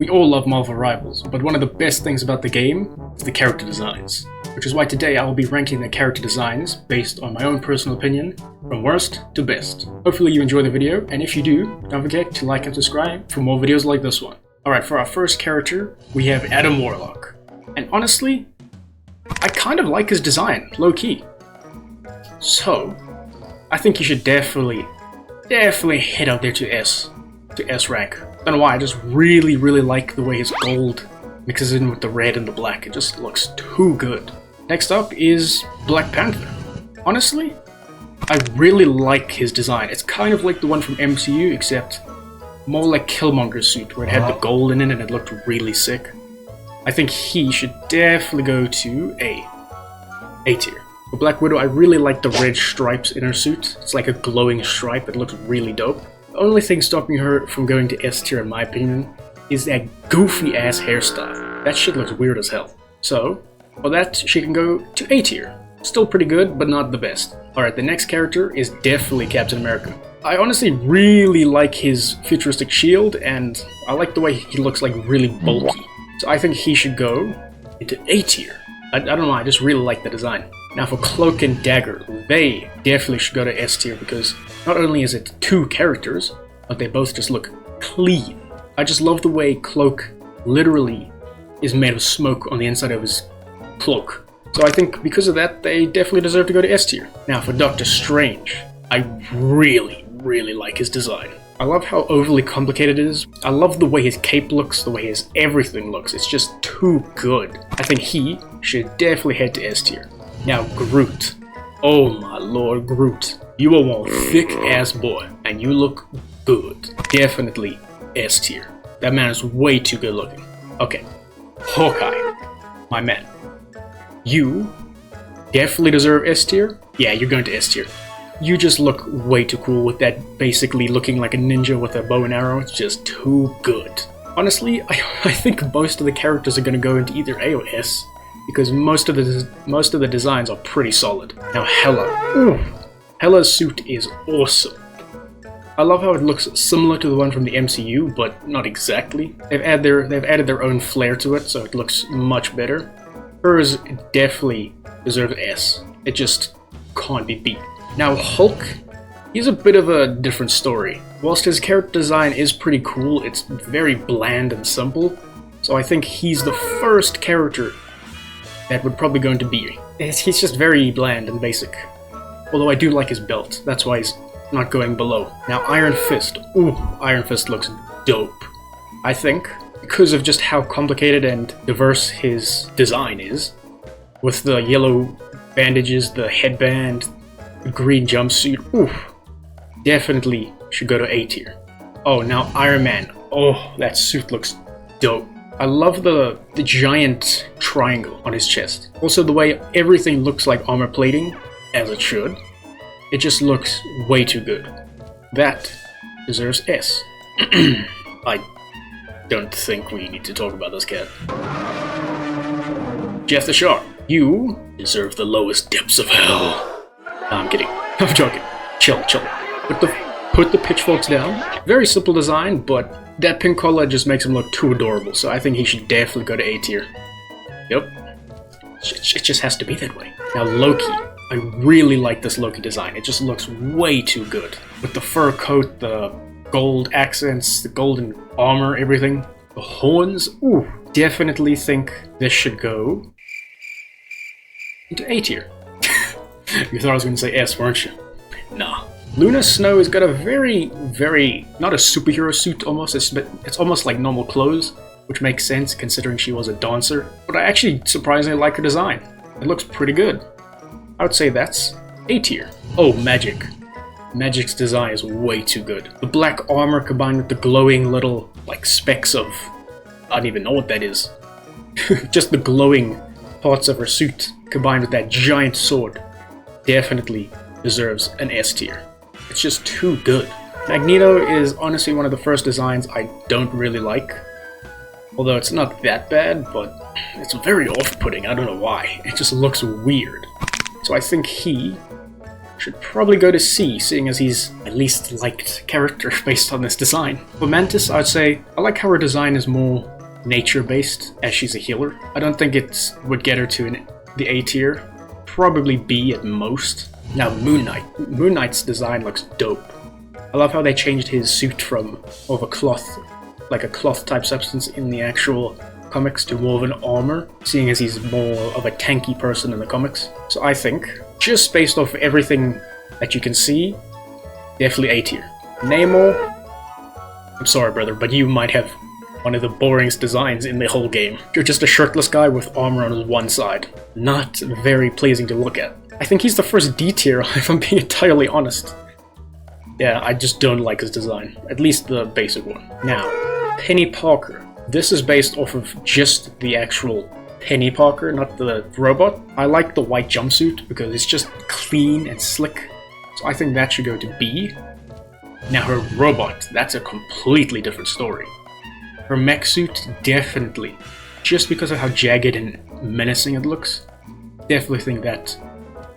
We all love Marvel Rivals, but one of the best things about the game is the character designs, which is why today I will be ranking the character designs based on my own personal opinion, from worst to best. Hopefully you enjoy the video, and if you do, don't forget to like and subscribe for more videos like this one. Alright, for our first character, we have Adam Warlock. And honestly, I kind of like his design, low-key. So, I think you should definitely head out there to S rank. I don't know why, I just really like the way his gold mixes in with the red and the black. It just looks too good. Next up is Black Panther. Honestly, I really like his design. It's kind of like the one from MCU, except more like Killmonger's suit, where it had the gold in it and it looked really sick. I think he should definitely go to A tier. For Black Widow, I really like the red stripes in her suit. It's like a glowing stripe. It looks really dope. The only thing stopping her from going to S tier, in my opinion, is that goofy ass hairstyle. That shit looks weird as hell. So, for that, she can go to A tier. Still pretty good, but not the best. Alright, the next character is definitely Captain America. I honestly really like his futuristic shield, and I like the way he looks like really bulky. So I think he should go into A tier. I don't know, I just really like the design. Now for Cloak and Dagger, they definitely should go to S tier because not only is it two characters, but they both just look clean. I just love the way Cloak literally is made of smoke on the inside of his cloak. So I think because of that, they definitely deserve to go to S tier. Now for Doctor Strange, I really like his design. I love how overly complicated it is. I love the way his cape looks, the way his everything looks. It's just too good. I think he should definitely head to S tier. Now Groot. Oh my lord, Groot. You are one thick ass boy, and you look good. Definitely S tier. That man is way too good looking. Okay, Hawkeye. My man. You definitely deserve S tier. Yeah, you're going to S tier. You just look way too cool with that basically looking like a ninja with a bow and arrow. It's just too good. Honestly, I think most of the characters are going to go into either A or S, because most of the designs are pretty solid. Now Hela. Ooh, Hela's suit is awesome. I love how it looks similar to the one from the MCU, but not exactly. They've added their own flair to it, so it looks much better. Hers definitely deserves S. It just can't be beat. Now Hulk, he's a bit of a different story. Whilst his character design is pretty cool, it's very bland and simple, so I think he's the first character that would probably go into B. He's just very bland and basic. Although I do like his belt, that's why he's not going below. Now Iron Fist. Ooh, Iron Fist looks dope. I think, because of just how complicated and diverse his design is, with the yellow bandages, the headband, the green jumpsuit, ooh, definitely should go to A tier. Oh, now Iron Man. Oh, that suit looks dope. I love the giant triangle on his chest. Also the way everything looks like armor plating, as it should. It just looks way too good. That deserves S. I don't think we need to talk about this cat. Jeff the Shark, you deserve the lowest depths of hell. No, I'm kidding. I'm joking. Chill. Put the pitchforks down. Very simple design, but that pink collar just makes him look too adorable, so I think he should definitely go to A tier. Yep. It just has to be that way. Now Loki. I really like this Loki design. It just looks way too good. With the fur coat, the gold accents, the golden armor, everything. The horns. Ooh. Definitely think this should go into A tier. You thought I was going to say S, weren't you? Nah. Luna Snow has got a very, not a superhero suit almost, it's almost like normal clothes, which makes sense considering she was a dancer. But I actually surprisingly like her design. It looks pretty good. I would say that's A tier. Oh, Magic. Magic's design is way too good. The black armor combined with the glowing little, like, specks of... I don't even know what that is. Just the glowing parts of her suit combined with that giant sword. Definitely deserves an S tier. It's just too good. Magneto is honestly one of the first designs I don't really like. Although it's not that bad, but it's very off-putting, I don't know why. It just looks weird. So I think he should probably go to C, seeing as he's my least liked character based on this design. For Mantis, I'd say I like how her design is more nature-based, as she's a healer. I don't think it would get her to the A tier. Probably B at most. Now Moon Knight. Moon Knight's design looks dope. I love how they changed his suit from of a cloth, like a cloth type substance in the actual comics, to more of an armor, seeing as he's more of a tanky person in the comics. So I think, just based off everything that you can see, definitely A tier. Namor, I'm sorry brother, but you might have one of the boringest designs in the whole game. You're just a shirtless guy with armor on his one side. Not very pleasing to look at. I think he's the first D tier, if I'm being entirely honest. Yeah, I just don't like his design. At least the basic one. Now, Penny Parker. This is based off of just the actual Penny Parker, not the robot. I like the white jumpsuit because it's just clean and slick. So I think that should go to B. Now her robot, that's a completely different story. Her mech suit, definitely. Just because of how jagged and menacing it looks, definitely think that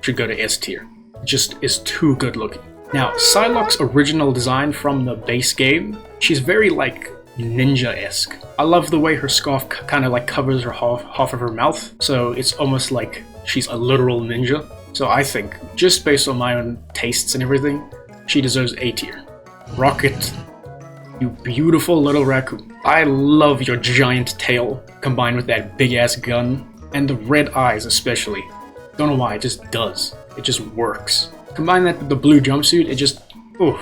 should go to S tier. It just is too good looking. Now, Psylocke's original design from the base game, she's very like ninja-esque. I love the way her scarf kind of like covers her half of her mouth, so it's almost like she's a literal ninja. So I think, just based on my own tastes and everything, she deserves A tier. Rocket, you beautiful little raccoon. I love your giant tail, combined with that big-ass gun, and the red eyes especially. Don't know why, it just does. It just works. Combine that with the blue jumpsuit, it just, oof.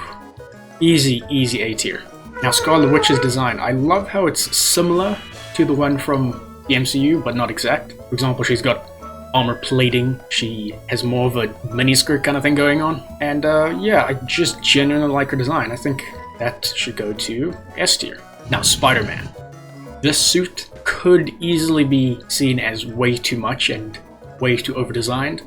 Easy A tier. Now Scarlet Witch's design, I love how it's similar to the one from the MCU, but not exact. For example, she's got armor plating, she has more of a miniskirt kind of thing going on, and yeah, I just genuinely like her design. I think that should go to S tier. Now Spider-Man. This suit could easily be seen as way too much and way too over-designed.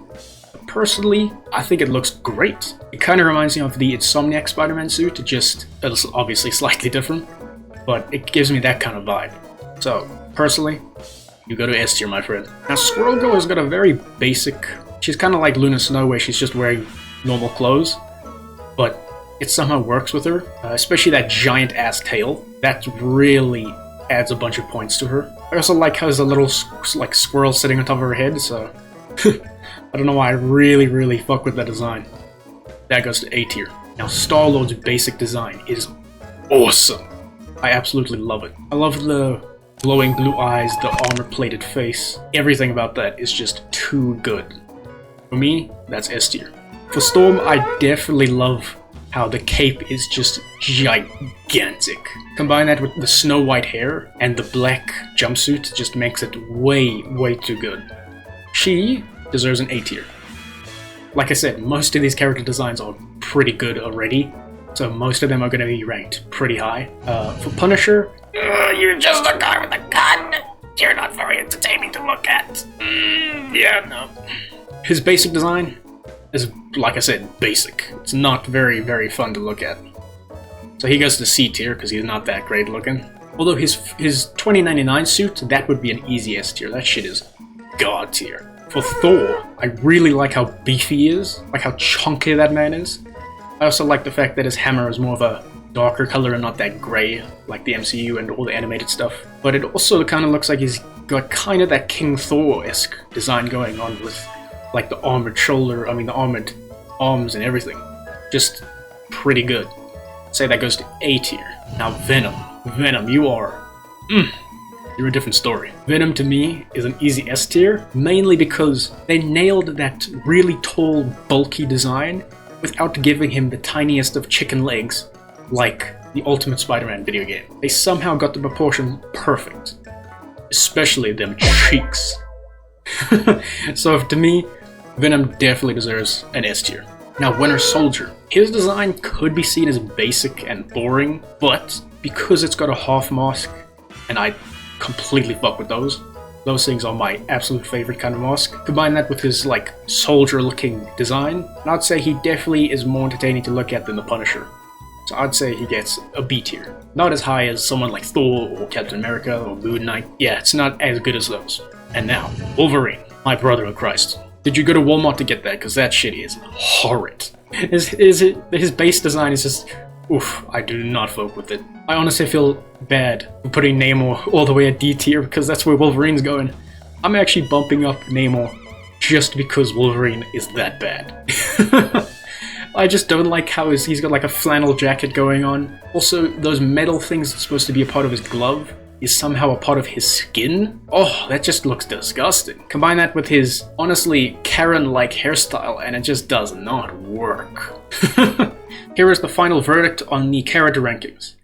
Personally, I think it looks great. It kind of reminds me of the Insomniac Spider-Man suit, just it's obviously slightly different, but it gives me that kind of vibe. So, personally, you go to S tier, my friend. Now, Squirrel Girl has got a very basic... She's kind of like Luna Snow, where she's just wearing normal clothes, but it somehow works with her, especially that giant-ass tail. That really adds a bunch of points to her. I also like how there's a little like squirrel sitting on top of her head, so... I don't know why I really fuck with that design. That goes to A tier. Now Star-Lord's basic design is awesome. I absolutely love it. I love the glowing blue eyes, the armor-plated face. Everything about that is just too good. For me, that's S tier. For Storm, I definitely love how the cape is just gigantic. Combine that with the snow white hair and the black jumpsuit just makes it way too good. She deserves an A tier. Like I said, most of these character designs are pretty good already, so most of them are going to be ranked pretty high. For Punisher, you're just a guy with a gun. You're not very entertaining to look at. Yeah, no. His basic design is, like I said, basic. It's not very fun to look at. So he goes to C tier because he's not that great looking. Although his 2099 suit, that would be an easy S tier. That shit is God tier. For Thor, I really like how beefy he is, like how chunky that man is. I also like the fact that his hammer is more of a darker color and not that grey, like the MCU and all the animated stuff. But it also kind of looks like he's got kind of that King Thor-esque design going on with like the armored shoulder, the armored arms and everything. Just pretty good. I'd say that goes to A tier. Now Venom. Venom, you are... You're a different story. Venom to me is an easy S tier, mainly because they nailed that really tall, bulky design without giving him the tiniest of chicken legs like the Ultimate Spider-Man video game. They somehow got the proportion perfect, especially them cheeks. So to me, Venom definitely deserves an S tier. Now Winter Soldier. His design could be seen as basic and boring, but because it's got a half mask, and I completely fuck with those. Those things are my absolute favorite kind of mask. Combine that with his like soldier-looking design, and I'd say he definitely is more entertaining to look at than the Punisher. So I'd say he gets a B tier. Not as high as someone like Thor or Captain America or Moon Knight. Yeah, it's not as good as those. And now, Wolverine, my brother in Christ. Did you go to Walmart to get that? Because that shit is horrid. His base design is just... Oof, I do not fuck with it. I honestly feel bad for putting Namor all the way at D tier because that's where Wolverine's going. I'm actually bumping up Namor just because Wolverine is that bad. I just don't like how he's got like a flannel jacket going on. Also, those metal things that are supposed to be a part of his glove is somehow a part of his skin. Oh, that just looks disgusting. Combine that with his, honestly, Karen-like hairstyle and it just does not work. Here is the final verdict on the character rankings.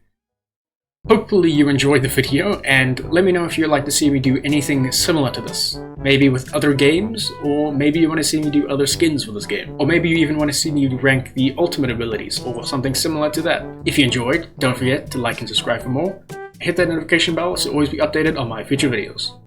Hopefully you enjoyed the video, and let me know if you'd like to see me do anything similar to this. Maybe with other games, or maybe you want to see me do other skins for this game. Or maybe you even want to see me rank the ultimate abilities, or something similar to that. If you enjoyed, don't forget to like and subscribe for more. Hit that notification bell to always be updated on my future videos.